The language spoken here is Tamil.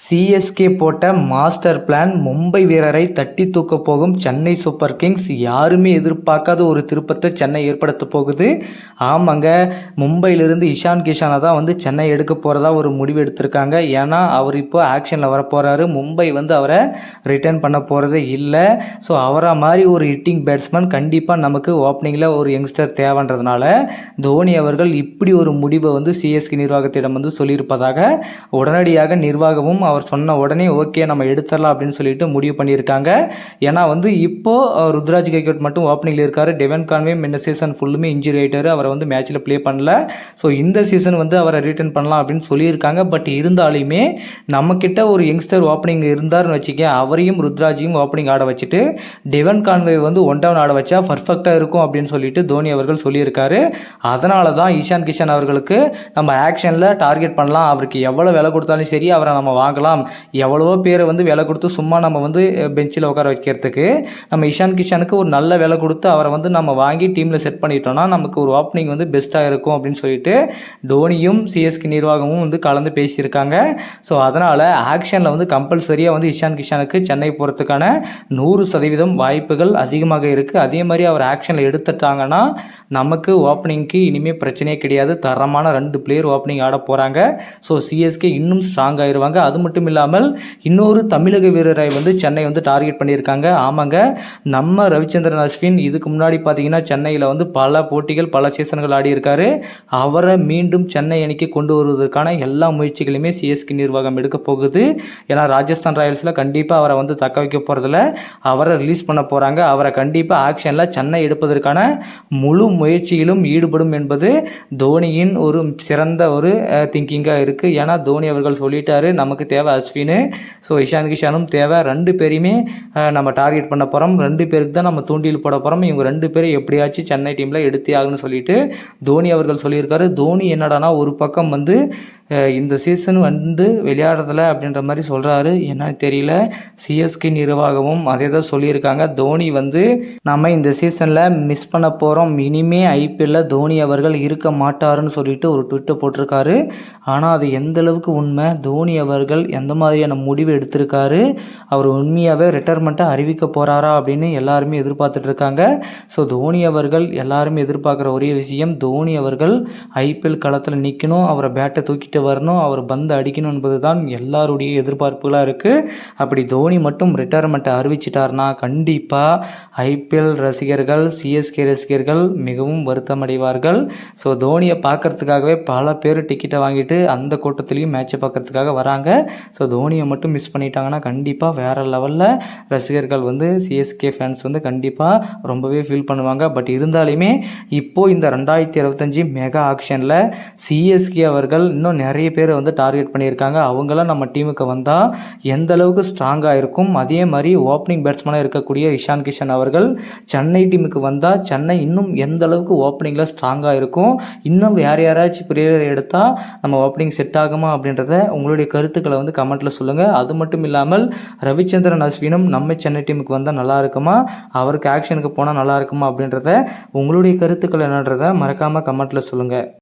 சிஎஸ்கே போட்ட மாஸ்டர் பிளான் மும்பை வீரரை தட்டி தூக்க போகும் சென்னை சூப்பர் கிங்ஸ். யாருமே எதிர்பார்க்காத ஒரு திருப்பத்தை சென்னை ஏற்படுத்த போகுது. ஆமாங்க, மும்பையிலிருந்து இஷான் கிஷானை தான் சென்னை எடுக்க போகிறதா ஒரு முடிவு எடுத்திருக்காங்க. ஏன்னா அவர் இப்போ ஆக்ஷனில் வர போகிறாரு. மும்பை அவரை ரிட்டர்ன் பண்ண போகிறதே இல்லை. ஸோ அவரை மாதிரி ஒரு ஹிட்டிங் பேட்ஸ்மேன் கண்டிப்பாக நமக்கு ஓப்பனிங்கில் ஒரு யங்ஸ்டர் தேவைன்றதுனால தோனி அவர்கள் இப்படி ஒரு முடிவை சிஎஸ்கே நிர்வாகத்திடம் சொல்லியிருப்பதாக உடனடியாக நிர்வாகமும் அவர் சொன்ன உடனே ஓகே நம்ம எடுத்துடலாம் அப்படின்னு சொல்லிட்டு முடிவு பண்ணியிருக்காங்க. ஏன்னா இப்போது ருத்ராஜ் கைக்வாட் மட்டும் ஓப்பனிங்கில் இருக்கார். டெவன் கான்வே இந்த சீசன் ஃபுல்லுமே இன்ஜுரி ஆகிட்டார். அவரை மேட்ச்சில் ப்ளே பண்ணல. ஸோ இந்த சீசன் அவரை ரிட்டர்ன் பண்ணலாம் அப்படின்னு சொல்லியிருக்காங்க. பட் இருந்தாலுமே நம்மக்கிட்ட ஒரு யங்ஸ்டர் ஓப்பனிங் இருந்தார்னு வச்சுக்க, அவரையும் ருத்ராஜையும் ஓப்பனிங் ஆட வச்சுட்டு டெவன் கான்வே ஒன் டவுன் ஆட வச்சா பர்ஃபெக்டாக இருக்கும் அப்படின்னு சொல்லிட்டு தோனி அவர்கள் சொல்லியிருக்காரு. அதனால தான் இஷான் கிஷான் அவர்களுக்கு நம்ம ஆக்ஷனில் டார்கெட் பண்ணலாம். அவருக்கு எவ்வளோ விலை கொடுத்தாலும் சரி அவரை நம்ம வாங்கலாம். எவ்வளவோ பேரை விலை கொடுத்து சும்மா நம்ம பெஞ்சில் உட்கார வைக்கிறதுக்கு நம்ம இஷான் கிஷானுக்கு ஒரு நல்ல விலை கொடுத்து அவரை நம்ம வாங்கி டீமில் செட் பண்ணிட்டோம்னா நமக்கு ஒரு ஓப்பனிங் பெஸ்ட்டாக இருக்கும் அப்படின்னு சொல்லிட்டு டோனியும் சிஎஸ்கே நிர்வாகமும் கலந்து பேசியிருக்காங்க. ஸோ அதனால் ஆக்ஷனில் கம்பல்சரியாக இஷான் கிஷானுக்கு சென்னை போகிறதுக்கான 100% வாய்ப்புகள் அதிகமாக இருக்குது. அதே மாதிரி அவர் ஆக்ஷனில் எடுத்துட்டாங்கன்னா நமக்கு ஓப்பனிங்க்கு இனிமேல் பிரச்சனையே கிடையாது. தரமான 2 பிளேயர் ஓப்பனிங் ஆட போகிறாங்க. ஸோ சிஎஸ்கே இன்னும் ஸ்ட்ராங் ஆயிடுவாங்க. அது மட்டும் இல்லாமல் இன்னொரு தமிழக வீரரை சென்னை டார்கெட் பண்ணியிருக்காங்க. ஆமாங்க, நம்ம ரவிச்சந்திரன் அஸ்வின் இதுக்கு முன்னாடி பார்த்தீங்கன்னா சென்னையில் பல போட்டிகள் பல சீசன்கள் ஆடி இருக்காரு. அவரை மீண்டும் சென்னை அணிக்கு கொண்டு வருவதற்கான எல்லா முயற்சிகளையுமே சிஎஸ்கே நிர்வாகம் எடுக்க போகுது. ஏன்னா ராஜஸ்தான் ராயல்ஸில் கண்டிப்பாக அவரை தக்க வைக்க போகிறதில்ல, அவரை ரிலீஸ் பண்ண போகிறாங்க. அவரை கண்டிப்பாக ஆக்ஷனில் சென்னை எடுப்பதற்கான முழு முயற்சியிலும் ஈடுபடும் என்பது தோனியின் ஒரு சிறந்த ஒரு திங்கிங்காக இருக்குது. ஏன்னா தோனி அவர்கள் சொல்லிட்டாரு நமக்கு தேவை அஸ்வின், ஸோ இஷான் கிஷானும் தேவை. 2 பேரையுமே நம்ம டார்கெட் பண்ண போகிறோம். 2 பேருக்கு தான் நம்ம தூண்டில் போட போகிறோம். இவங்க 2 பேரும் எப்படியாச்சும் சென்னை டீமில் எடுத்தே ஆகுன்னு சொல்லிட்டு தோனி அவர்கள் சொல்லியிருக்காரு. தோனி என்னடானா ஒரு பக்கம் இந்த சீசன் விளையாடுறதில்ல அப்படின்ற மாதிரி சொல்கிறாரு. என்னன்னு தெரியல. சிஎஸ்கே நிர்வாகமும் அதே தான் சொல்லியிருக்காங்க. தோனி நம்ம இந்த சீசனில் மிஸ் பண்ண போகிறோம், இனிமே ஐபிஎல்ல தோனி அவர்கள் இருக்க மாட்டாருன்னு சொல்லிட்டு ஒரு ட்விட்டர் போட்டிருக்காரு. ஆனால் அது எந்த அளவுக்கு உண்மை, தோனி அவர்கள் எந்த மாதிரியான முடிவு எடுத்திருக்காரு, அவர் உண்மையாகவே ரிட்டையர்மெண்ட்டை அறிவிக்க போகிறாரா அப்படின்னு எல்லாருமே எதிர்பார்த்துட்டு இருக்காங்க. ஸோ தோனி அவர்கள் எல்லாருமே எதிர்பார்க்குற ஒரே விஷயம், தோனி அவர்கள் ஐபிஎல் களத்தில் நிற்கணும், அவரை பேட்டை தூக்கிட்டு வரணும், அவர் பந்து அடிக்கணும் என்பது தான் எல்லாருடைய எதிர்பார்ப்புகளாக இருக்குது. அப்படி தோனி மட்டும் ரிட்டையர்மெண்ட்டை அறிவிச்சிட்டார்னா கண்டிப்பாக ஐபிஎல் ரசிகர்கள் சிஎஸ்கே ரசிகர்கள் மிகவும் வருத்தம் அடைவார்கள். ஸோ தோனியை பார்க்கறதுக்காகவே பல பேர் டிக்கெட்டை வாங்கிட்டு அந்த கூட்டத்திலையும் மேட்சை பார்க்கறதுக்காக வராங்க. ஸோ தோனியை மட்டும் மிஸ் பண்ணிட்டாங்கன்னா கண்டிப்பாக வேறு லெவலில் ரசிகர்கள் சிஎஸ்கே ஃபேன்ஸ் கண்டிப்பாக ரொம்பவே ஃபீல் பண்ணுவாங்க. பட் இருந்தாலுமே இப்போது இந்த 2025 மெகா ஆக்ஷனில் சிஎஸ்கே அவர்கள் இன்னும் நிறைய பேர் டார்கெட் பண்ணியிருக்காங்க. அவங்களாம் நம்ம டீமுக்கு வந்தால் எந்த அளவுக்கு ஸ்ட்ராங்காக இருக்கும். அதே மாதிரி ஓப்பனிங் பேட்ஸ்மேனாக இருக்கக்கூடிய இஷான் கிஷான் அவர்கள் சென்னை டீமுக்கு வந்தால் சென்னை இன்னும் எந்த அளவுக்கு ஓப்பனிங்கில் ஸ்ட்ராங்காக இருக்கும், இன்னும் யாராச்சும் பிளேயர் எடுத்தால் நம்ம ஓப்பனிங் செட் ஆகுமா அப்படின்றத உங்களுடைய கருத்துக்களை கமெண்ட்டில் சொல்லுங்கள். அது மட்டும் இல்லாமல் ரவிச்சந்திரன் அஸ்வினும் நம்ம சென்னை டீமுக்கு வந்தால் நல்லா இருக்குமா, அவருக்கு ஆக்ஷனுக்கு போனால் நல்லா இருக்குமா அப்படின்றத உங்களுடைய கருத்துக்கள் என்னன்றதை மறக்காமல் கமெண்ட்டில் சொல்லுங்கள்.